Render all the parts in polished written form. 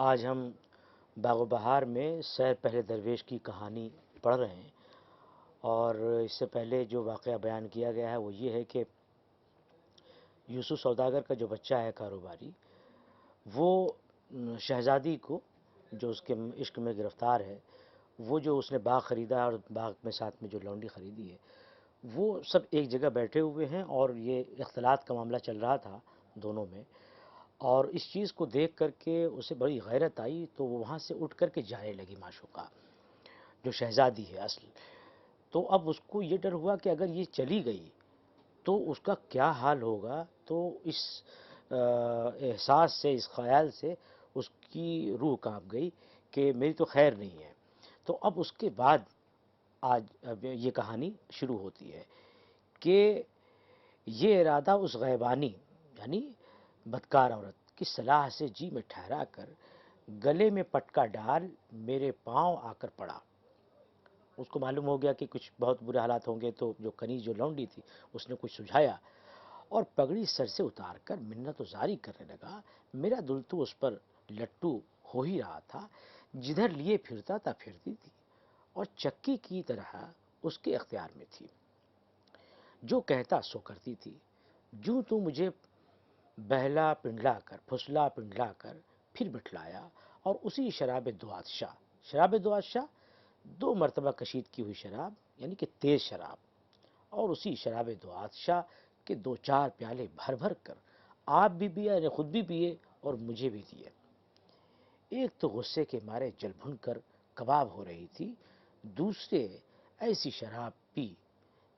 آج ہم باغ و بہار میں سیر پہلے درویش کی کہانی پڑھ رہے ہیں، اور اس سے پہلے جو واقعہ بیان کیا گیا ہے وہ یہ ہے کہ یوسف سوداگر کا جو بچہ ہے کاروباری، وہ شہزادی کو جو اس کے عشق میں گرفتار ہے، وہ جو اس نے باغ خریدا اور باغ میں ساتھ میں جو لونڈی خریدی ہے، وہ سب ایک جگہ بیٹھے ہوئے ہیں اور یہ اختلاط کا معاملہ چل رہا تھا دونوں میں۔ اور اس چیز کو دیکھ کر کے اسے بڑی غیرت آئی، تو وہ وہاں سے اٹھ کر کے جانے لگی معشوقہ جو شہزادی ہے اصل۔ تو اب اس کو یہ ڈر ہوا کہ اگر یہ چلی گئی تو اس کا کیا حال ہوگا، تو اس احساس سے، اس خیال سے اس کی روح کانپ گئی کہ میری تو خیر نہیں ہے۔ تو اب اس کے بعد آج اب یہ کہانی شروع ہوتی ہے کہ یہ ارادہ اس غیبانی یعنی بدکار عورت کی صلاح سے جی میں ٹھہرا کر گلے میں پٹکا ڈال میرے پاؤں آ کر پڑا۔ اس کو معلوم ہو گیا کہ کچھ بہت برے حالات ہوں گے، تو جو کنیز جو لونڈی تھی اس نے کچھ سجھایا اور پگڑی سر سے اتار کر منت و زاری کرنے لگا۔ میرا دل تو اس پر لٹو ہو ہی رہا تھا، جدھر لیے پھرتا تھا پھرتی تھی اور چکی کی طرح اس کے اختیار میں تھی۔ جو کہتا سو کرتی تھی، جو تو مجھے بہلا پنڈلا کر پھسلا پنڈلا کر پھر بٹھلایا، اور اسی شراب دو عطشہ 2 مرتبہ کشید کی ہوئی شراب یعنی کہ تیز شراب، اور اسی شراب دو عطشہ کے 2-4 پیالے بھر بھر کر آپ بھی پیا، یعنی خود بھی پیے اور مجھے بھی دیے۔ ایک تو غصے کے مارے جل بھن کر کباب ہو رہی تھی، دوسرے ایسی شراب پی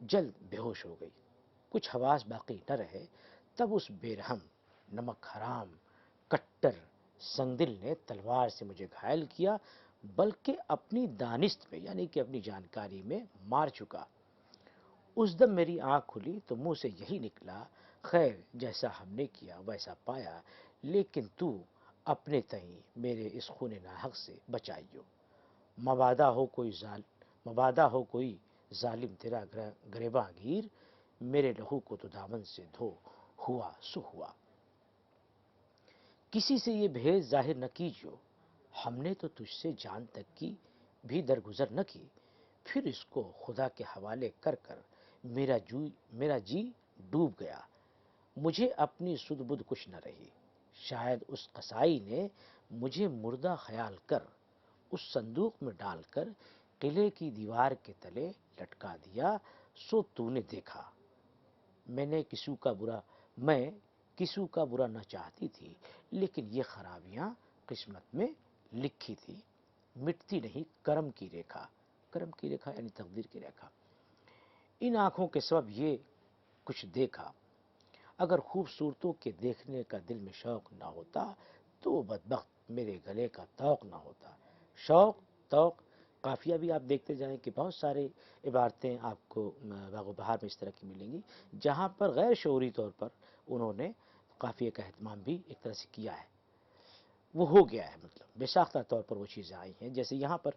جلد بے ہوش ہو گئی، کچھ حواس باقی نہ رہے۔ تب اس بے رحم، نمک حرام، کٹر سنگدل نے تلوار سے مجھے گھائل کیا، بلکہ اپنی دانست میں یعنی کہ اپنی جانکاری میں مار چکا۔ اس دم میری آنکھ کھلی تو منہ سے یہی نکلا، خیر جیسا ہم نے کیا ویسا پایا، لیکن تو اپنے تئیں میرے اس خون ناحق سے بچائیو۔ مبادا ہو کوئی ظالم تیرا گریباں گیر، میرے لہو کو تو دامن سے دھو، ہوا سو ہوا۔ کسی سے یہ بھید ظاہر نہ کیجیو، ہم نے تو تجھ سے جان تک کی بھی درگزر نہ کی، پھر اس کو خدا کے حوالے کر کر میرا جی ڈوب گیا، مجھے اپنی سدھ بدھ کچھ نہ رہی۔ شاید اس قصائی نے مجھے مردہ خیال کر اس صندوق میں ڈال کر قلعے کی دیوار کے تلے لٹکا دیا، سو تو نے دیکھا۔ میں کسو کا برا نہ چاہتی تھی، لیکن یہ خرابیاں قسمت میں لکھی تھی، مٹتی نہیں کرم کی ریکھا یعنی تقدیر کی ریکھا۔ ان آنکھوں کے سبب یہ کچھ دیکھا، اگر خوبصورتوں کے دیکھنے کا دل میں شوق نہ ہوتا تو بدبخت میرے گلے کا طوق نہ ہوتا۔ شوق، طوق، قافیہ بھی آپ دیکھتے جائیں کہ بہت سارے عبارتیں آپ کو باغ و بہار میں اس طرح کی ملیں گی، جہاں پر غیر شعوری طور پر انہوں نے قافیے کا اہتمام بھی ایک طرح سے کیا ہے، وہ ہو گیا ہے، مطلب بے ساختہ طور پر وہ چیزیں آئی ہیں، جیسے یہاں پر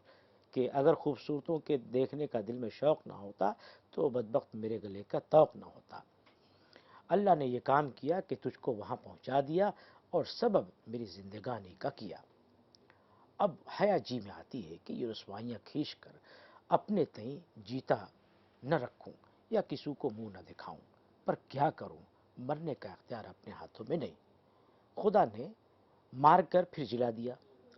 کہ اگر خوبصورتوں کے دیکھنے کا دل میں شوق نہ ہوتا تو بدبخت میرے گلے کا طوق نہ ہوتا۔ اللہ نے یہ کام کیا کہ تجھ کو وہاں پہنچا دیا اور سبب میری زندگانی کا کیا۔ اب حیا جی میں آتی ہے کہ یہ رسوائیاں کھینچ کر اپنے تئیں جیتا نہ رکھوں یا کسی کو منہ نہ دکھاؤں، پر کیا کروں، مرنے کا اختیار اپنے ہاتھوں میں نہیں۔ خدا نے مار کر پھر جلا دیا۔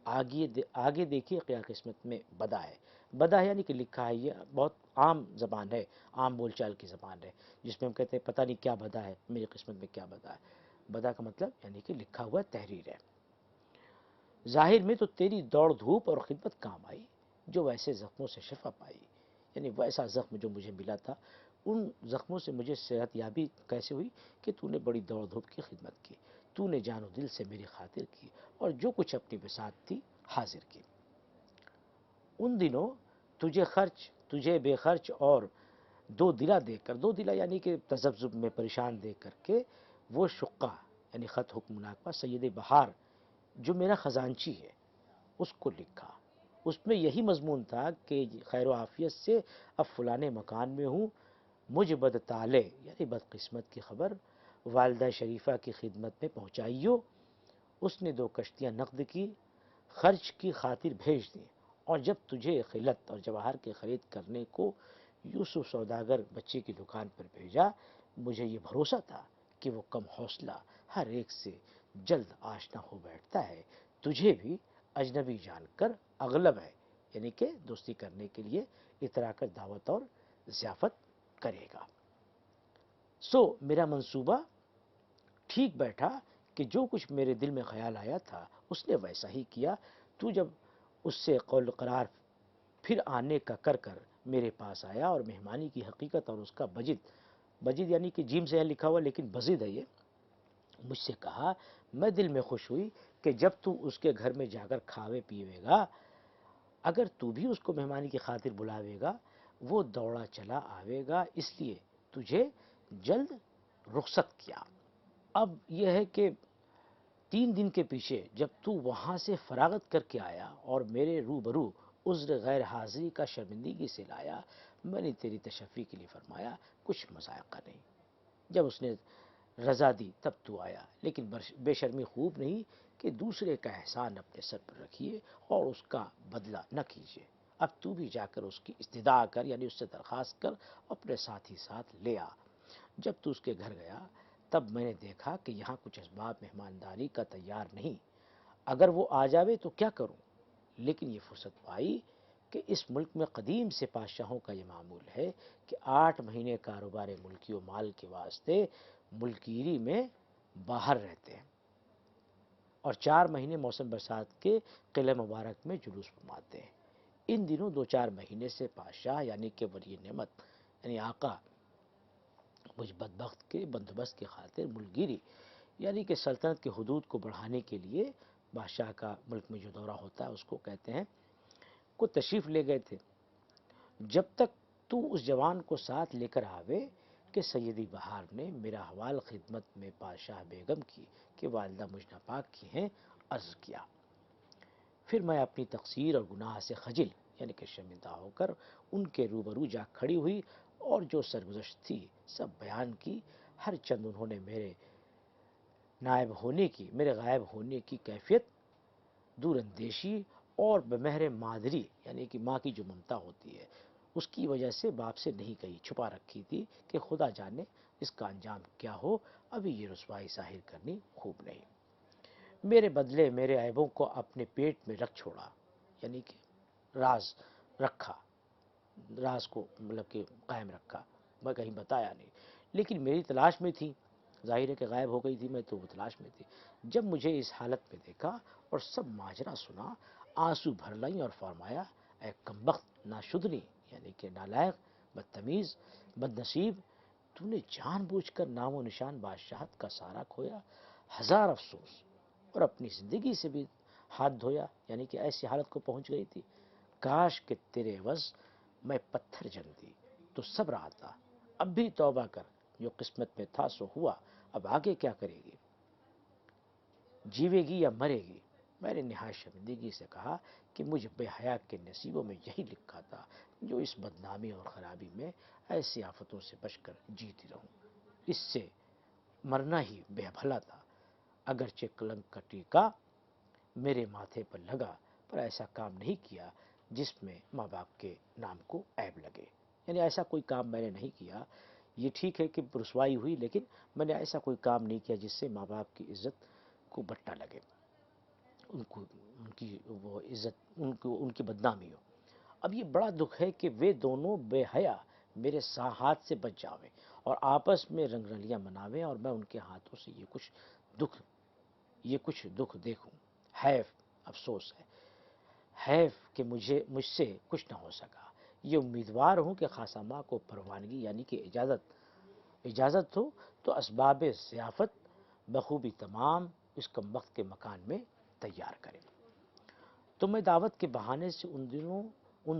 آگے دیکھیے کیا قسمت میں بدا ہے۔ بدا ہے یعنی کہ لکھا ہے، یہ بہت عام زبان ہے، عام بول چال کی زبان ہے، جس میں ہم کہتے ہیں پتہ نہیں کیا بدا ہے، میری قسمت میں کیا بدا ہے۔ بدا کا مطلب یعنی کہ لکھا ہوا تحریر ہے۔ ظاہر میں تو تیری دوڑ دھوپ اور خدمت کام آئی، جو ویسے زخموں سے شفا پائی، یعنی ویسا زخم جو مجھے ملا تھا، ان زخموں سے مجھے صحت یابی کیسے ہوئی کہ تو نے بڑی دوڑ دھوپ کی خدمت کی، تو نے جان و دل سے میری خاطر کی اور جو کچھ اپنی بساط تھی حاضر کی۔ ان دنوں تجھے بے خرچ اور 2 دلہ دے کر، 2 دلہ یعنی کہ تذبذب میں پریشان دے کر کے، وہ شقہ یعنی خط حکم مناقبہ سید بہار جو میرا خزانچی ہے اس کو لکھا۔ اس میں یہی مضمون تھا کہ خیر و عافیت سے اب فلانے مکان میں ہوں، مجھ بد طالع یعنی بدقسمت کی خبر والدہ شریفہ کی خدمت میں پہنچائیو۔ اس نے 2 کشتیاں نقد کی، خرچ کی خاطر بھیج دیں، اور جب تجھے خلعت اور جواہر کی خرید کرنے کو یوسف سوداگر بچے کی دکان پر بھیجا، مجھے یہ بھروسہ تھا کہ وہ کم حوصلہ ہر ایک سے جلد آشنا ہو بیٹھتا ہے، تجھے بھی اجنبی جان کر اغلب ہے، یعنی کہ دوستی کرنے کے لیے اترا کر دعوت اور ضیافت کرے گا۔ میرا منصوبہ ٹھیک بیٹھا کہ جو کچھ میرے دل میں خیال آیا تھا اس نے ویسا ہی کیا۔ تو جب اس سے قول قرار پھر آنے کا کر کر میرے پاس آیا اور مہمانی کی حقیقت اور اس کا بجد یعنی کہ جیم سے یہاں لکھا ہوا لیکن بزد ہے یہ، مجھ سے کہا، میں دل میں خوش ہوئی کہ جب تو اس کے گھر میں جا کر کھاوے پیوے گا، اگر تو بھی اس کو مہمانی کی خاطر بلاوے گا، وہ دوڑا چلا آوے گا، اس لیے تجھے جلد رخصت کیا۔ اب یہ ہے کہ 3 دن کے پیچھے جب تو وہاں سے فراغت کر کے آیا اور میرے روبرو عذر غیر حاضری کا شرمندگی سے لایا، میں نے تیری تشفی کے لیے فرمایا کچھ مذائقہ نہیں۔ جب اس نے رضا دی تب تو آیا، لیکن بے شرمی خوب نہیں کہ دوسرے کا احسان اپنے سر پر رکھیے اور اس کا بدلہ نہ کیجیے۔ اب تو بھی جا کر اس کی استدعا کر، یعنی اس سے درخواست کر، اپنے ساتھ ہی ساتھ لے آ۔ جب تو اس کے گھر گیا تب میں نے دیکھا کہ یہاں کچھ اسباب مہمانداری کا تیار نہیں، اگر وہ آ جاوے تو کیا کروں؟ لیکن یہ فرصت پائی کہ اس ملک میں قدیم سے بادشاہوں کا یہ معمول ہے کہ 8 مہینے کاروبار ملکی و مال کے واسطے ملکیری میں باہر رہتے ہیں اور 4 مہینے موسم برسات کے قلعہ مبارک میں جلوس فرماتے ہیں۔ ان دنوں 2-4 مہینے سے بادشاہ یعنی کہ ولی نعمت یعنی آقا مجھ بدبخت کے بندوبست کی خاطر ملکگیری یعنی کہ سلطنت کے حدود کو بڑھانے کے لیے بادشاہ کا ملک میں جو دورہ ہوتا ہے اس کو کہتے ہیں، کو تشریف لے گئے تھے۔ جب تک تو اس جوان کو ساتھ لے کر آوے کہ سیدی بہار نے میرا حوال خدمت میں بادشاہ بیگم کی کہ والدہ مجھ ناپاک کی ہیں عرض کیا۔ پھر میں اپنی تقصیر اور گناہ سے خجل یعنی کہ شرمندہ ہو کر ان کے روبرو جا کھڑی ہوئی اور جو سرگزشت تھی سب بیان کی۔ ہر چند انہوں نے میرے غائب ہونے کی کیفیت، دور اندیشی اور بمہر مادری یعنی کہ ماں کی جو ممتا ہوتی ہے اس کی وجہ سے باپ سے نہیں کہی، چھپا رکھی تھی کہ خدا جانے اس کا انجام کیا ہو، ابھی یہ رسوائی ظاہر کرنی خوب نہیں۔ میرے بدلے میرے عیبوں کو اپنے پیٹ میں رکھ چھوڑا، یعنی کہ راز کو مطلب کہ قائم رکھا، میں کہیں بتایا نہیں، لیکن میری تلاش میں تھی، ظاہر ہے کہ غائب ہو گئی تھی میں تو وہ تلاش میں تھی۔ جب مجھے اس حالت میں دیکھا اور سب ماجرا سنا، آنسو بھر لائیں اور فرمایا، اے کمبخت ناشدنی یعنی کہ نالائق، بدتمیز، بدنصیب، تو نے جان بوجھ کر نام و نشان بادشاہت کا سارا کھویا، ہزار افسوس، اور اپنی زندگی سے بھی ہاتھ دھویا، یعنی کہ ایسی حالت کو پہنچ گئی تھی۔ کاش کہ تیرے عوض میں پتھر جنتی تو صبر آتا، اب بھی توبہ کر، جو قسمت میں تھا سو ہوا، اب آگے کیا کرے گی، جیوے گی یا مرے گی؟ میں نے نہایت شرمندگی سے کہا کہ مجھ بے حیا کے نصیبوں میں یہی لکھا تھا جو اس بدنامی اور خرابی میں ایسی آفتوں سے بچ کر جیتی رہوں، اس سے مرنا ہی بے بھلا تھا۔ اگرچہ کلنک کا ٹیکا میرے ماتھے پر لگا پر ایسا کام نہیں کیا جس میں ماں باپ کے نام کو عیب لگے، یعنی ایسا کوئی کام میں نے نہیں کیا۔ یہ ٹھیک ہے کہ رسوائی ہوئی لیکن میں نے ایسا کوئی کام نہیں کیا جس سے ماں باپ کی عزت کو بٹا لگے، ان کی وہ عزت ان کی بدنامی ہو۔ اب یہ بڑا دکھ ہے کہ وہ دونوں بے حیا میرے ہاتھ سے بچ جاویں اور آپس میں رنگ رلیاں مناویں اور میں ان کے ہاتھوں سے یہ کچھ دکھ دیکھوں۔ حیف، افسوس ہے، حیف کہ مجھ سے کچھ نہ ہو سکا۔ یہ امیدوار ہوں کہ خاصہ ماں کو پروانگی یعنی کہ اجازت ہو تو اسباب ضیافت بخوبی تمام اس کمبخت کے مکان میں تیار کریں، تو میں دعوت کے بہانے سے ان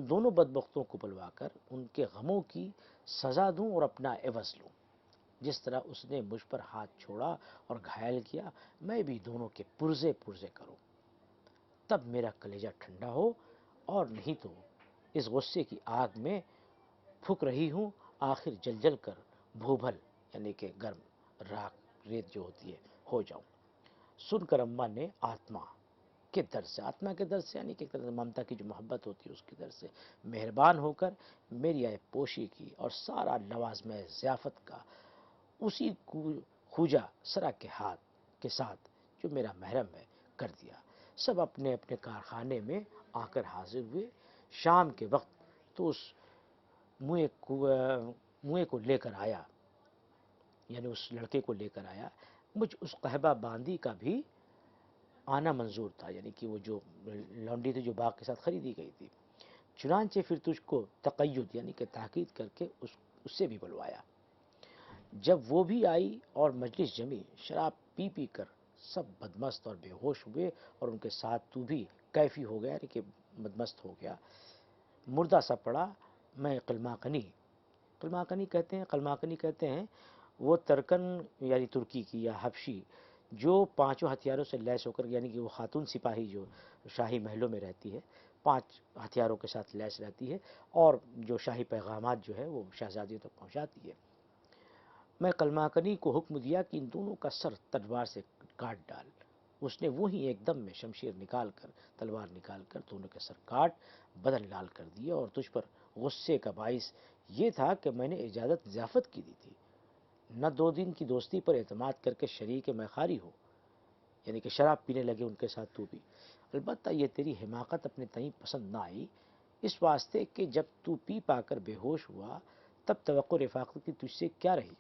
دونوں بدبختوں کو بلوا کر ان کے غموں کی سزا دوں اور اپنا عوض لوں۔ جس طرح اس نے مجھ پر ہاتھ چھوڑا اور گھائل کیا، میں بھی دونوں کے پرزے کروں، تب میرا کلیجہ ٹھنڈا ہو، اور نہیں تو اس غصے کی آگ میں پھک رہی ہوں، آخر جل جل کر بھوبھل یعنی کہ گرم راکھ ریت جو ہوتی ہے ہو جاؤں۔ سن کر اماں نے آتما کے در سے، آتما کے در سے یعنی کہ ایک طرح سے ممتا کی جو محبت ہوتی ہے اس کے در سے مہربان ہو کر میری عیب پوشی کی اور سارا لوازمہ ضیافت کا اسی خوجا سرا کے ہاتھ کے ساتھ جو میرا محرم ہے کر دیا۔ سب اپنے اپنے کارخانے میں آ کر حاضر ہوئے۔ شام کے وقت تو اس موئے کو لے کر آیا، یعنی اس لڑکے کو لے کر آیا۔ مجھ اس قہبہ باندی کا بھی آنا منظور تھا، یعنی کہ وہ جو لونڈی تھی جو باغ کے ساتھ خریدی گئی تھی۔ چنانچہ پھر تجھ کو تقید یعنی کہ تاکید کر کے اس سے بھی بلوایا۔ جب وہ بھی آئی اور مجلس جمی، شراب پی پی کر سب بدمست اور بے ہوش ہوئے اور ان کے ساتھ تو بھی کیفی ہو گیا، یعنی کہ بدمست ہو گیا۔ مردہ سا پڑا میں قلماقنی کہتے ہیں وہ ترکن یعنی ترکی کی یا حبشی جو 5 ہتھیاروں سے لیس ہو کر، یعنی کہ وہ خاتون سپاہی جو شاہی محلوں میں رہتی ہے 5 ہتھیاروں کے ساتھ لیس رہتی ہے اور جو شاہی پیغامات جو ہے وہ شہزادیوں تک پہنچاتی ہے۔ میں قلماقنی کو حکم دیا کہ ان دونوں کا سر تلوار سے کاٹ ڈال۔ اس نے وہی ایک دم میں شمشیر نکال کر تلوار نکال کر دونوں کے سر کاٹ بدن لال کر دیا، اور تجھ پر غصے کا باعث یہ تھا کہ میں نے اجازت ضیافت کی دی تھی، نہ 2 دن کی دوستی پر اعتماد کر کے شریک میخاری ہو، یعنی کہ شراب پینے لگے ان کے ساتھ تو بھی۔ البتہ یہ تیری حماقت اپنے تئیں پسند نہ آئی، اس واسطے کہ جب تو پی پا کر بے ہوش ہوا تب توقع رفاقت کی تجھ سے کیا رہی،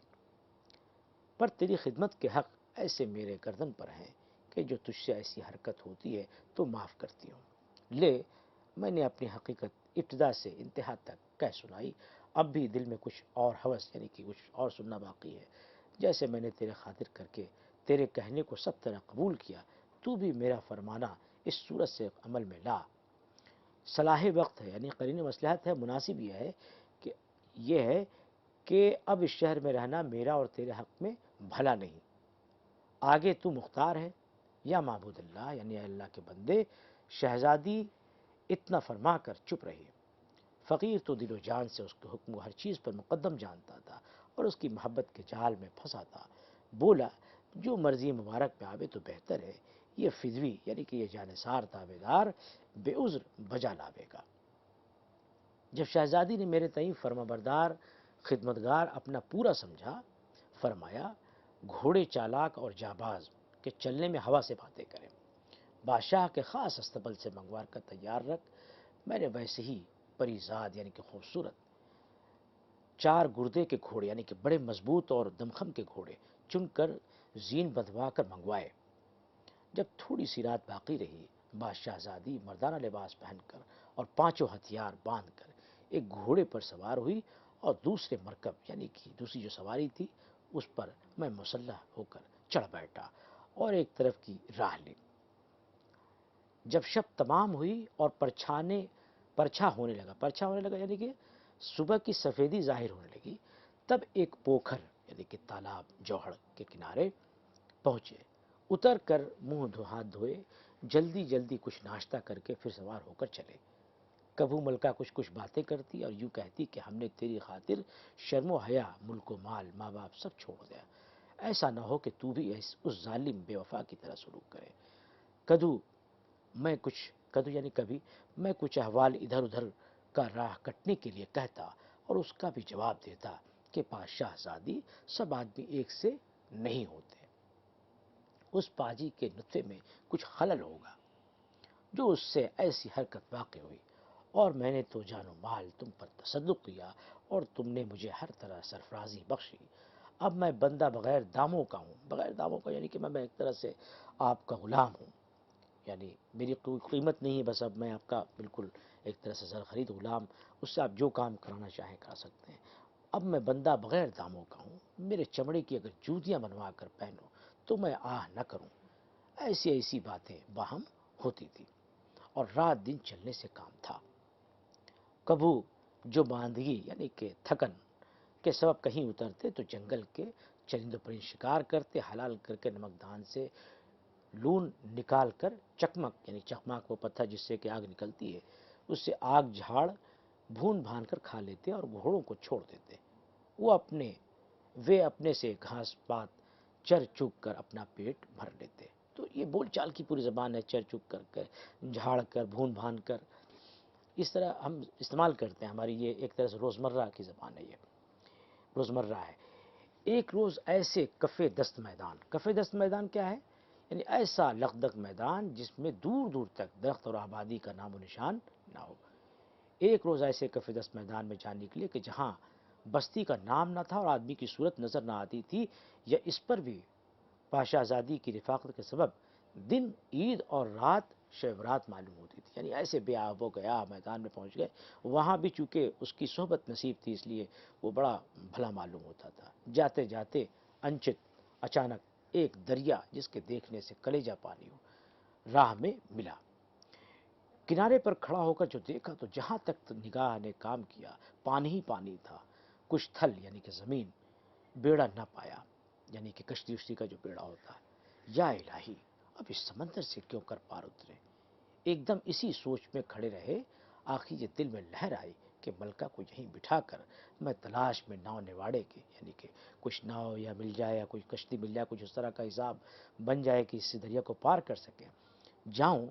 پر تیری خدمت کے حق ایسے میرے گردن پر ہیں کہ جو تجھ سے ایسی حرکت ہوتی ہے تو معاف کرتی ہوں۔ لے، میں نے اپنی حقیقت ابتدا سے انتہا تک کہہ سنائی، اب بھی دل میں کچھ اور ہوس یعنی کہ کچھ اور سننا باقی ہے۔ جیسے میں نے تیرے خاطر کر کے تیرے کہنے کو سب طرح قبول کیا، تو بھی میرا فرمانا اس صورت سے عمل میں لا۔ صلاح وقت ہے یعنی قرین مصلحت ہے، مناسب یہ ہے کہ اب اس شہر میں رہنا میرا اور تیرے حق میں بھلا نہیں۔ آگے تو مختار ہے یا معبود اللہ، یعنی اے اللہ کے بندے۔ شہزادی اتنا فرما کر چپ رہی۔ فقیر تو دل و جان سے اس کے حکم کو ہر چیز پر مقدم جانتا تھا اور اس کی محبت کے جال میں پھنسا تھا۔ بولا، جو مرضی مبارک پہ آوے تو بہتر ہے، یہ فدوی یعنی کہ یہ جانثار تابع دار بے عذر بجا لاوے گا۔ جب شہزادی نے میرے تئیں فرما بردار خدمتگار اپنا پورا سمجھا، فرمایا، گھوڑے چالاک اور جاباز کہ چلنے میں ہوا سے باتیں کریں، بادشاہ کے خاص استبل سے منگوار کر تیار رکھ۔ میں نے ویسے ہی پریزاد یعنی کہ خوبصورت 4 گردے کے گھوڑے یعنی کہ بڑے مضبوط اور دمخم کے گھوڑے چن کر زین بندھوا کر منگوائے۔ جب تھوڑی سی رات باقی رہی، بادشاہ زادی مردانہ لباس پہن کر اور 5 ہتھیار باندھ کر ایک گھوڑے پر سوار ہوئی اور دوسرے مرکب یعنی کہ دوسری جو سواری تھی اس پر میں مسلح ہو کر چڑھ بیٹھا اور ایک طرف کی راہ لی۔ جب شب تمام ہوئی اور پرچھا ہونے لگا یعنی کہ صبح کی سفیدی ظاہر ہونے لگی، تب ایک پوکھر یعنی کہ تالاب جوہڑ کے کنارے پہنچے۔ اتر کر منہ ہاتھ دھوئے، جلدی جلدی کچھ ناشتہ کر کے پھر سوار ہو کر چلے۔ کبھو ملکہ کچھ باتیں کرتی اور یوں کہتی کہ ہم نے تیری خاطر شرم و حیا، ملک و مال، ماں باپ سب چھوڑ دیا، ایسا نہ ہو کہ تو بھی اس ظالم بے وفا کی طرح سلوک کرے۔ کدو یعنی کبھی میں کچھ احوال ادھر ادھر کا راہ کٹنے کے لیے کہتا اور اس کا بھی جواب دیتا کہ بادشاہ زادی سب آدمی ایک سے نہیں ہوتے، اس پاجی کے نطفے میں کچھ خلل ہوگا جو اس سے ایسی حرکت واقع ہوئی، اور میں نے تو جان و مال تم پر تصدق کیا اور تم نے مجھے ہر طرح سرفرازی بخشی۔ اب میں بندہ بغیر داموں کا ہوں، بغیر داموں کا یعنی کہ میں ایک طرح سے آپ کا غلام ہوں، یعنی میری کوئی قیمت نہیں ہے، بس اب میں آپ کا بالکل ایک طرح سے زر خرید غلام، اس سے آپ جو کام کرانا چاہیں کرا سکتے ہیں۔ اب میں بندہ بغیر داموں کا ہوں، میرے چمڑے کی اگر جوتیاں بنوا کر پہنوں تو میں آہ نہ کروں۔ ایسی باتیں باہم ہوتی تھی اور رات دن چلنے سے کام تھا۔ کبھو جو باندگی یعنی کہ تھکن کے سبب کہیں اترتے تو جنگل کے چرند و پرند شکار کرتے، حلال کر کے نمک دان سے لون نکال کر چکمک یعنی چکماک وہ پتھر جس سے کہ آگ نکلتی ہے، اس سے آگ جھاڑ بھون بھان کر کھا لیتے اور گھوڑوں کو چھوڑ دیتے۔ وہ اپنے سے گھاس پات چر چگ کر اپنا پیٹ بھر لیتے۔ تو تو یہ بول چال کی پوری زبان ہے، چر چک کر کر، جھاڑ کر، بھون بھان کر، اس طرح ہم استعمال کرتے ہیں. ہماری یہ ایک طرح سے روزمرہ کی زبان ہے، یہ روزمرہ ہے. ایک روز ایسے کف دست میدان کیا ہے؟ یعنی ایسا لخدک میدان جس میں دور دور تک درخت اور آبادی کا نام و نشان نہ ہو. ایک روز ایسے کف دست میدان میں جان نکلے کہ جہاں بستی کا نام نہ تھا اور آدمی کی صورت نظر نہ آتی تھی، یا اس پر بھی پاشا آزادی کی رفاقت کے سبب دن عید اور رات شب رات معلوم ہوتی تھی. یعنی ایسے بے آب و گیا میدان میں پہنچ گئے. وہاں بھی چونکہ اس کی صحبت نصیب تھی، اس لیے وہ بڑا بھلا معلوم ہوتا تھا. جاتے جاتے انچت اچانک ایک دریا جس کے دیکھنے سے کلیجہ پانی ہو راہ میں ملا. کنارے پر کھڑا ہو کر جو دیکھا تو جہاں تک نگاہ نے کام کیا پانی ہی پانی تھا. کچھ تھل یعنی کہ زمین، بیڑا نہ پایا، یعنی کہ کشتی وشتی کا جو بیڑا ہوتا ہے. یا الہی، اب اس سمندر سے کیوں کر پار اترے. ایک دم اسی سوچ میں کھڑے رہے. آخر یہ دل میں لہر آئی کہ ملکہ کو یہیں بٹھا کر میں تلاش میں ناؤ نواڑے کے، یعنی کہ کچھ ناؤ یا مل جائے یا کوئی کشتی مل جائے، کچھ اس طرح کا حساب بن جائے کہ اس دریا کو پار کر سکے، جاؤں.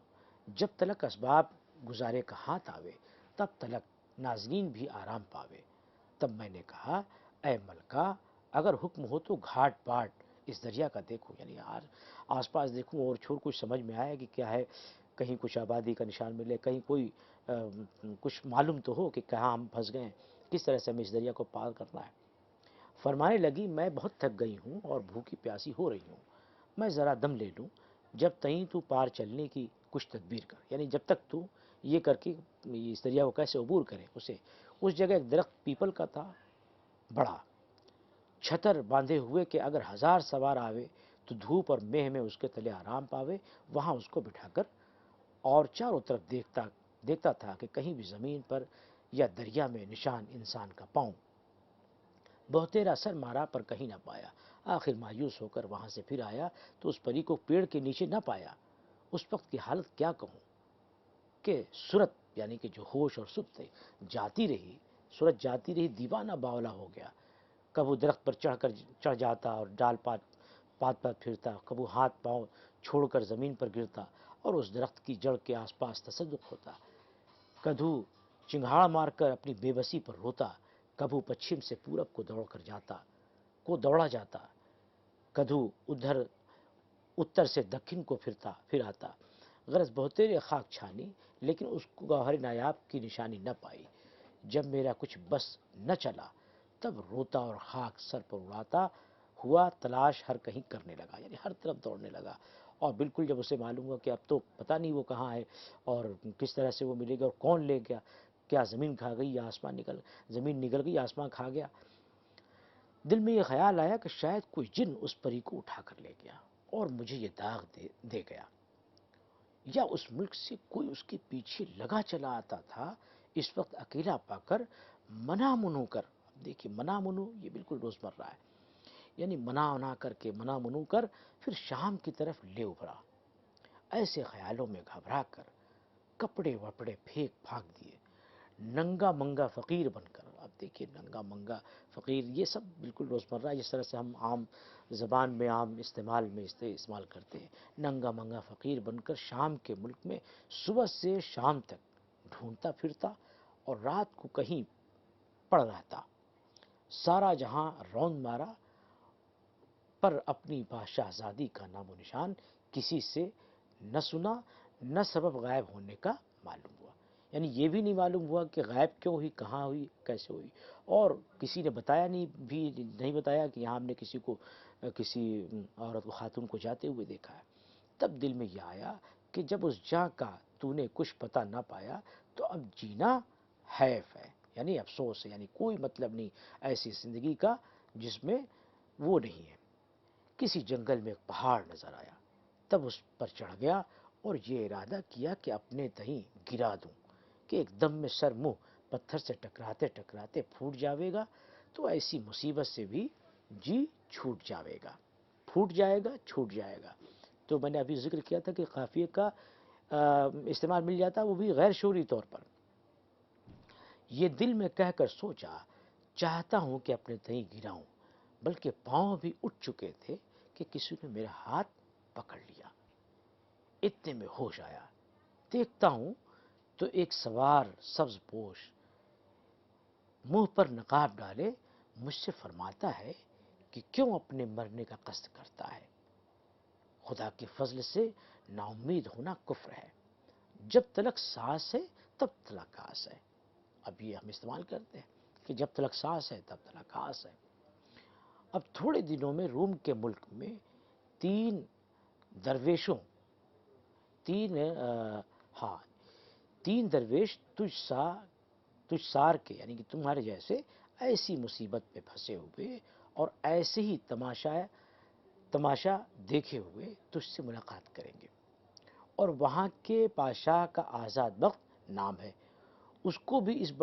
جب تلک اسباب گزارے کا ہاتھ آوے، تب تلک ناظرین بھی آرام پاوے. تب میں نے کہا اے ملکہ، اگر حکم ہو تو گھاٹ باٹ اس دریا کا دیکھو. یعنی یار آس پاس دیکھوں اور چھوڑ کچھ سمجھ میں آئے کہ کیا ہے، کہیں کچھ آبادی کا نشان ملے، کہیں کوئی کچھ معلوم تو ہو کہ کہاں ہم پھنس گئے ہیں، کس طرح سے ہمیں اس دریا کو پار کرنا ہے. فرمانے لگی میں بہت تھک گئی ہوں اور بھوکی پیاسی ہو رہی ہوں، میں ذرا دم لے لوں، جب تئیں تو پار چلنے کی کچھ تدبیر کر. یعنی جب تک تو یہ کر کے اس دریا کو کیسے عبور کرے. اس جگہ ایک درخت پیپل کا تھا بڑا، چھتر باندھے ہوئے کہ اگر 1000 سوار آوے تو دھوپ اور مہ میں اس کے تلے آرام پاوے. وہاں اس کو بٹھا کر اور چاروں طرف دیکھتا تھا کہ کہیں بھی زمین پر یا دریا میں نشان انسان کا پاؤں. بہتیرا سر مارا پر کہیں نہ پایا. آخر مایوس ہو کر وہاں سے پھر آیا تو اس پری کو پیڑ کے نیچے نہ پایا. اس وقت کی حالت کیا کہوں کہ صورت یعنی کہ جو ہوش اور سدھ جاتی رہی، صورت جاتی رہی، دیوانہ باولا ہو گیا. کبھی درخت پر چڑھ جاتا اور ڈال پات پھرتا، کبھی ہاتھ پاؤں چھوڑ کر زمین پر گرتا اور اس درخت کی جڑ کے آس پاس تصدق ہوتا. کدھو چنگھاڑ مار کر اپنی بے بسی پر روتا، کبھی پچھم سے پورب کو دوڑا جاتا، کدھو اتر سے دکھن کو پھر آتا. غرض بہتیرے خاک چھانی، لیکن اس کو گوہر نایاب کی نشانی نہ پائی. جب میرا کچھ بس نہ چلا تب روتا اور خاک سر پر اڑاتا ہوا تلاش ہر کہیں کرنے لگا. یعنی ہر طرف دوڑنے لگا. اور بالکل جب اسے معلوم ہوا کہ اب تو پتہ نہیں وہ کہاں ہے اور کس طرح سے وہ ملے گا اور کون لے گیا، کیا زمین کھا گئی یا زمین نگل گئی، آسمان کھا گیا. دل میں یہ خیال آیا کہ شاید کوئی جن اس پری کو اٹھا کر لے گیا اور مجھے یہ داغ دے گیا، یا اس ملک سے کوئی اس کے پیچھے لگا چلا آتا تھا. اس وقت اکیلا پا کر منا منو کر، دیکھیے منا منو یہ بالکل روزمرہ ہے، یعنی منا منو کر پھر شام کی طرف لے ابھرا. ایسے خیالوں میں گھبرا کر کپڑے وپڑے پھاگ دیے، ننگا منگا فقیر بن کر. اب دیکھیے ننگا منگا فقیر یہ سب بالکل روزمرہ جس طرح سے ہم عام زبان میں عام استعمال کرتے ہیں. ننگا منگا فقیر بن کر شام کے ملک میں صبح سے شام تک ڈھونڈتا پھرتا اور رات کو کہیں پڑ رہتا. سارا جہاں روند مارا پر اپنی شہزادی کا نام و نشان کسی سے نہ سنا، نہ سبب غائب ہونے کا معلوم ہوا. یعنی یہ بھی نہیں معلوم ہوا کہ غائب کیوں ہوئی، کہاں ہوئی، کیسے ہوئی، اور کسی نے بتایا نہیں بتایا کہ یہاں ہم نے کسی عورت کو، خاتون کو جاتے ہوئے دیکھا ہے. تب دل میں یہ آیا کہ جب اس جاں کا تو نے کچھ پتہ نہ پایا تو اب جینا حیف ہے، یعنی افسوس ہے، یعنی کوئی مطلب نہیں ایسی زندگی کا جس میں وہ نہیں ہے. کسی جنگل میں ایک پہاڑ نظر آیا، تب اس پر چڑھ گیا اور یہ ارادہ کیا کہ اپنے تہیں گرا دوں کہ ایک دم میں سر منہ پتھر سے ٹکراتے ٹکراتے پھوٹ جاوے گا تو ایسی مصیبت سے بھی جی چھوٹ جاوے گا، پھوٹ جائے گا، چھوٹ جائے گا. تو میں نے ابھی ذکر کیا تھا کہ قافیے کا استعمال مل جاتا، وہ بھی غیر شعوری طور پر. یہ دل میں کہہ کر سوچا چاہتا ہوں کہ اپنے تہیں گراؤں، بلکہ پاؤں بھی اٹھ چکے تھے کہ کسی نے میرا ہاتھ پکڑ لیا. اتنے میں ہوش آیا، دیکھتا ہوں تو ایک سوار سبز پوش منہ پر نقاب ڈالے مجھ سے فرماتا ہے کہ کیوں اپنے مرنے کا قصد کرتا ہے؟ خدا کے فضل سے نا امید ہونا کفر ہے، جب تلک سانس ہے تب تلک آس ہے۔ اب یہ ہم استعمال کرتے ہیں کہ جب تلک سانس ہے تب تلک آس ہے۔ اب تھوڑے دنوں میں روم کے ملک میں تین درویشوں تین ہاں تین درویش تجھ سار کے یعنی کہ تمہارے جیسے ایسی مصیبت میں پھنسے ہوئے اور ایسے ہی تماشا دیکھے ہوئے تجھ سے ملاقات کریں گے، اور وہاں کے بادشاہ کا آزاد وقت نام ہے، اس کو بھی ایک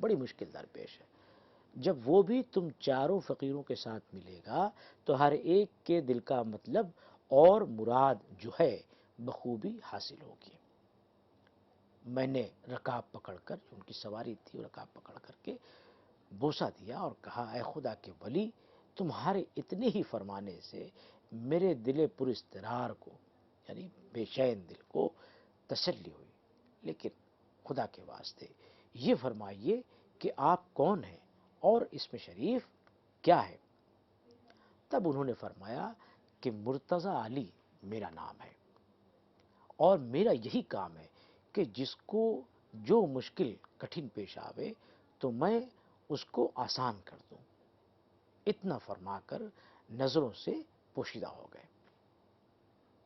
بڑی مشکل درپیش ہے۔ جب وہ بھی تم چاروں فقیروں کے ساتھ ملے گا تو ہر ایک کے دل کا مطلب اور مراد جو ہے بخوبی حاصل ہوگی۔ میں نے رکاب پکڑ کر، ان کی سواری تھی، رکاب پکڑ کر کے بوسہ دیا اور کہا، اے خدا کے ولی، تمہارے اتنے ہی فرمانے سے میرے دل پر اضطرار کو یعنی بے چین دل کو تسلی ہوئی، لیکن خدا کے واسطے یہ فرمائیے کہ آپ کون ہیں اور اسم شریف کیا ہے؟ تب انہوں نے فرمایا کہ مرتضی علی میرا نام ہے، اور میرا یہی کام ہے کہ جس کو جو مشکل کٹھن پیش آوے تو میں اس کو آسان کر دوں۔ اتنا فرما کر نظروں سے پوشیدہ ہو گئے۔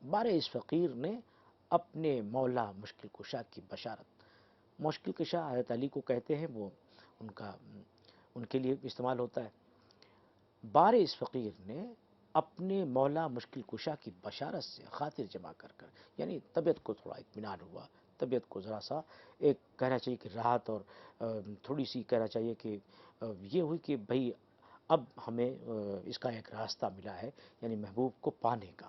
بارے اس فقیر نے اپنے مولا مشکل کشا کی بشارت، مشکل کشا حضرت علی کو کہتے ہیں، وہ ان کے لیے استعمال ہوتا ہے۔ بارے اس فقیر نے اپنے مولا مشکل کشا کی بشارت سے خاطر جمع کر یعنی طبیعت کو تھوڑا اطمینان ہوا، طبیعت کو ذرا سا ایک کہنا چاہیے کہ راحت، اور تھوڑی سی کہنا چاہیے کہ یہ ہوئی کہ بھئی اب ہمیں اس کا ایک راستہ ملا ہے، یعنی محبوب کو پانے کا،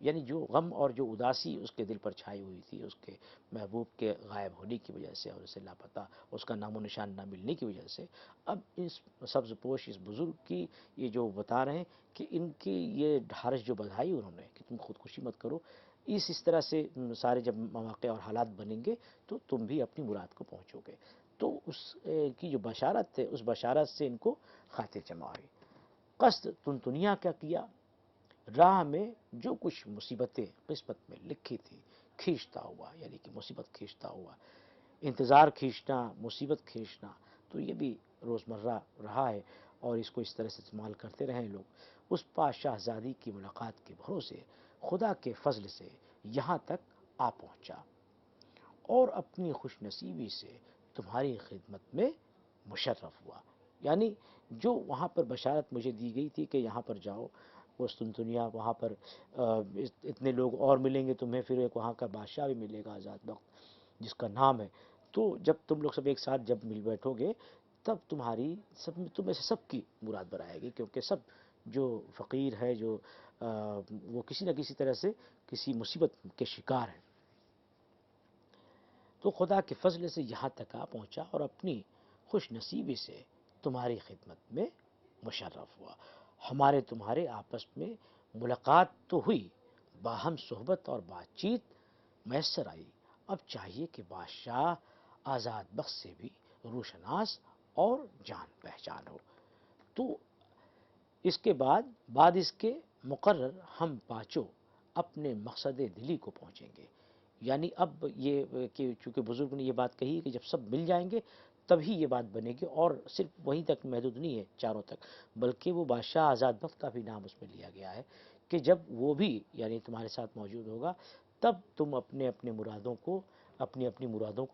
یعنی جو غم اور جو اداسی اس کے دل پر چھائی ہوئی تھی اس کے محبوب کے غائب ہونے کی وجہ سے اور اسے لاپتہ، اس کا نام و نشان نہ ملنے کی وجہ سے، اب اس سبز پوش اس بزرگ کی یہ جو بتا رہے ہیں کہ ان کی یہ ڈھارس جو بندھائی انہوں نے کہ تم خودکشی مت کرو، اس طرح سے سارے جب مواقع اور حالات بنیں گے تو تم بھی اپنی مراد کو پہنچو گے، تو اس کی جو بشارت ہے اس بشارت سے ان کو خاطر جمع ہوئی۔ قصد تنتنیا کیا کیا؟ راہ میں جو کچھ مصیبتیں قسمت میں لکھی تھی کھینچتا ہوا، یعنی کہ مصیبت کھینچتا ہوا، انتظار کھینچنا، مصیبت کھینچنا، تو یہ بھی روزمرہ رہا ہے اور اس کو اس طرح سے استعمال کرتے رہے لوگ۔ اس پاک شاہزادی کی ملاقات کے بھروسے خدا کے فضل سے یہاں تک آ پہنچا اور اپنی خوش نصیبی سے تمہاری خدمت میں مشرف ہوا۔ یعنی جو وہاں پر بشارت مجھے دی گئی تھی کہ یہاں پر جاؤ قسطنطنیہ، وہاں پر اتنے لوگ اور ملیں گے تمہیں، پھر ایک وہاں کا بادشاہ بھی ملے گا آزاد وقت جس کا نام ہے، تو جب تم لوگ سب ایک ساتھ جب مل بیٹھو گے تب تم میں سے سب کی مراد برائے گی، کیونکہ سب جو فقیر ہے جو وہ کسی نہ کسی طرح سے کسی مصیبت کے شکار ہیں۔ تو خدا کے فضل سے یہاں تک آ پہنچا اور اپنی خوش نصیبی سے تمہاری خدمت میں مشرف ہوا۔ ہمارے تمہارے آپس میں ملاقات تو ہوئی، باہم صحبت اور بات چیت میسر آئی، اب چاہیے کہ بادشاہ آزاد بخش سے بھی روشناس اور جان پہچان ہو۔ تو اس کے بعد اس کے مقرر ہم پانچوں اپنے مقصد دلی کو پہنچیں گے، یعنی اب یہ کہ چونکہ بزرگ نے یہ بات کہی کہ جب سب مل جائیں گے تبھی یہ بات بنے گی، اور صرف وہیں تک محدود نہیں ہے چاروں تک، بلکہ وہ بادشاہ آزاد بخت کا بھی نام اس میں لیا گیا ہے کہ جب وہ بھی یعنی تمہارے ساتھ موجود ہوگا تب تم اپنے اپنی مرادوں کو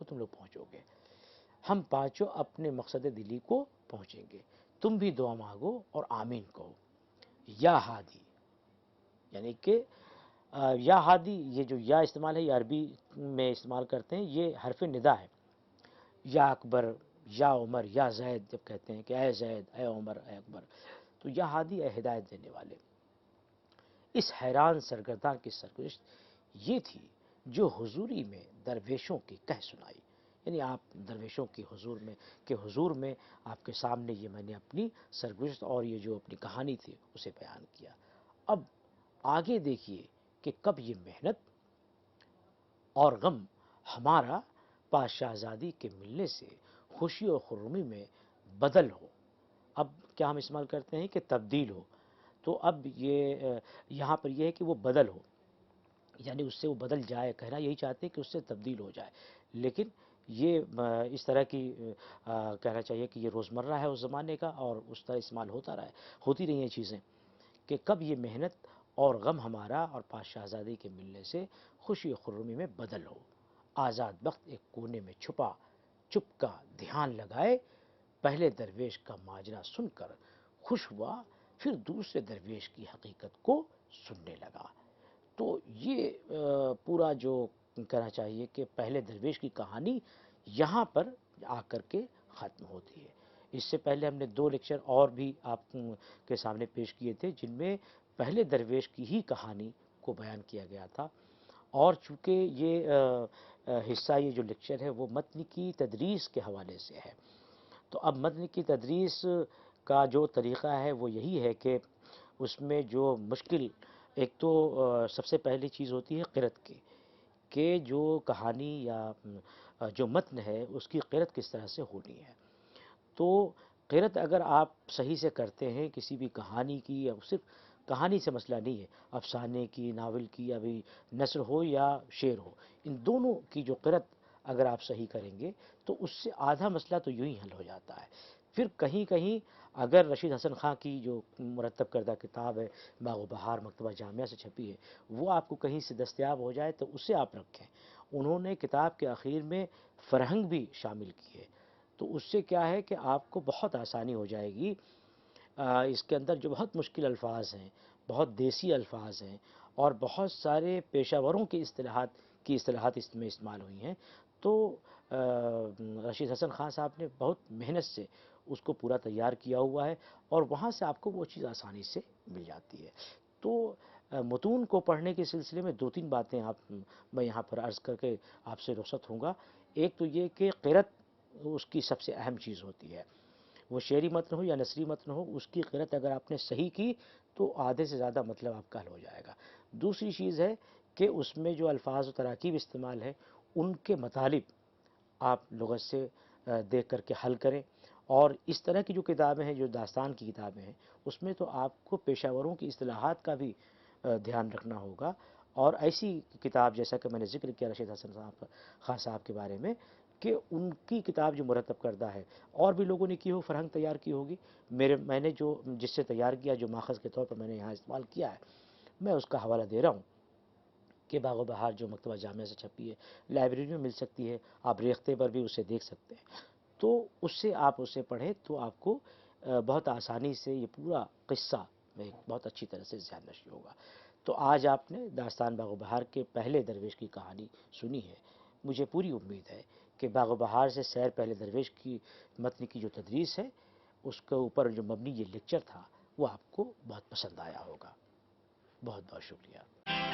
تم لوگ پہنچو گے۔ ہم پانچوں اپنے مقصد دلی کو پہنچیں گے، تم بھی دعا مانگو اور آمین کہو۔ یا ہادی، یعنی کہ یا ہادی، یہ جو یا استعمال ہے یہ عربی میں استعمال کرتے ہیں، یہ حرف ندا ہے۔ یا اکبر، یا عمر، یا زید جب کہتے ہیں کہ اے زید، اے عمر، اے اکبر، تو یا ہادی، اے ہدایت دینے والے۔ اس حیران سرگرداں کی سرگزشت یہ تھی جو حضوری میں درویشوں کی کہہ سنائی، یعنی آپ درویشوں کی حضور میں آپ کے سامنے یہ میں نے اپنی سرگزشت اور یہ جو اپنی کہانی تھی اسے بیان کیا۔ اب آگے دیکھیے کہ کب یہ محنت اور غم ہمارا پاس شہزادی کے ملنے سے خوشی اور خرمی میں بدل ہو. اب کیا ہم استعمال کرتے ہیں کہ تبدیل ہو، تو اب یہ یہاں پر یہ ہے کہ وہ بدل ہو، یعنی اس سے وہ بدل جائے، کہنا یہی چاہتے ہیں کہ اس سے تبدیل ہو جائے. لیکن یہ اس طرح کی کہنا چاہیے کہ یہ روزمرہ ہے اس زمانے کا، اور اس طرح استعمال ہوتی رہی ہیں چیزیں، کہ کب یہ محنت اور غم ہمارا اور پاس شہزادی کے ملنے سے خوشی و خرمی میں بدل ہو. آزاد بخت ایک کونے میں چھپا چپ کا دھیان لگائے، پہلے درویش کا ماجرا سن کر خوش ہوا، پھر دوسرے درویش کی حقیقت کو سننے لگا. تو یہ پورا جو کہنا چاہیے کہ پہلے درویش کی کہانی یہاں پر آ کر کے ختم ہوتی ہے. اس سے پہلے ہم نے 2 لیکچر اور بھی آپ کے سامنے پیش کیے تھے، جن میں پہلے درویش کی ہی کہانی کو بیان کیا گیا تھا. اور چونکہ یہ حصہ، یہ جو لیکچر ہے وہ متن کی تدریس کے حوالے سے ہے، تو اب متن کی تدریس کا جو طریقہ ہے وہ یہی ہے کہ اس میں جو مشکل، ایک تو سب سے پہلی چیز ہوتی ہے قرأت کی، کہ جو کہانی یا جو متن ہے اس کی قرأت کس طرح سے ہونی ہے. تو قرأت اگر آپ صحیح سے کرتے ہیں کسی بھی کہانی کی، یا صرف کہانی سے مسئلہ نہیں ہے، افسانے کی، ناول کی، یا بھی نثر ہو یا شعر ہو، ان دونوں کی جو قرأت اگر آپ صحیح کریں گے تو اس سے آدھا مسئلہ تو یوں ہی حل ہو جاتا ہے. پھر کہیں کہیں اگر رشید حسن خاں کی جو مرتب کردہ کتاب ہے باغ و بہار، مکتبہ جامعہ سے چھپی ہے، وہ آپ کو کہیں سے دستیاب ہو جائے تو اسے آپ رکھیں. انہوں نے کتاب کے اخیر میں فرہنگ بھی شامل کی ہے، تو اس سے کیا ہے کہ آپ کو بہت آسانی ہو جائے گی. اس کے اندر جو بہت مشکل الفاظ ہیں، بہت دیسی الفاظ ہیں، اور بہت سارے پیشہ وروں کی اصطلاحات اس میں استعمال ہوئی ہیں، تو رشید حسن خان صاحب نے بہت محنت سے اس کو پورا تیار کیا ہوا ہے، اور وہاں سے آپ کو وہ چیز آسانی سے مل جاتی ہے. تو متون کو پڑھنے کے سلسلے میں 2-3 باتیں میں یہاں پر عرض کر کے آپ سے رخصت ہوں گا. ایک تو یہ کہ قرأت اس کی سب سے اہم چیز ہوتی ہے، وہ شعری متن ہو یا نثری متن ہو، اس کی قرأت اگر آپ نے صحیح کی تو آدھے سے زیادہ مطلب آپ کا حل ہو جائے گا. دوسری چیز ہے کہ اس میں جو الفاظ و تراکیب استعمال ہے ان کے مطالب آپ لغت سے دیکھ کر کے حل کریں. اور اس طرح کی جو کتابیں ہیں، جو داستان کی کتابیں ہیں، اس میں تو آپ کو پیشہ وروں کی اصطلاحات کا بھی دھیان رکھنا ہوگا. اور ایسی کتاب جیسا کہ میں نے ذکر کیا رشید حسن خان صاحب کے بارے میں، کہ ان کی کتاب جو مرتب کردہ ہے، اور بھی لوگوں نے کی ہو، فرہنگ تیار کی ہوگی، میں نے جو جس سے تیار کیا، جو ماخذ کے طور پر میں نے یہاں استعمال کیا ہے، میں اس کا حوالہ دے رہا ہوں کہ باغ و بہار جو مکتبہ جامعہ سے چھپی ہے، لائبریری میں مل سکتی ہے، آپ ریختے پر بھی اسے دیکھ سکتے ہیں. تو اس سے آپ اسے پڑھیں تو آپ کو بہت آسانی سے یہ پورا قصہ میں بہت اچھی طرح سے ذہن نشی ہوگا. تو آج آپ نے داستان باغ و بہار کے پہلے درویش کی کہانی سنی ہے. مجھے پوری امید ہے کہ باغ و بہار سے سیر پہلے درویش کی متن کی جو تدریس ہے، اس کے اوپر جو مبنی یہ لیکچر تھا، وہ آپ کو بہت پسند آیا ہوگا. بہت بہت شکریہ.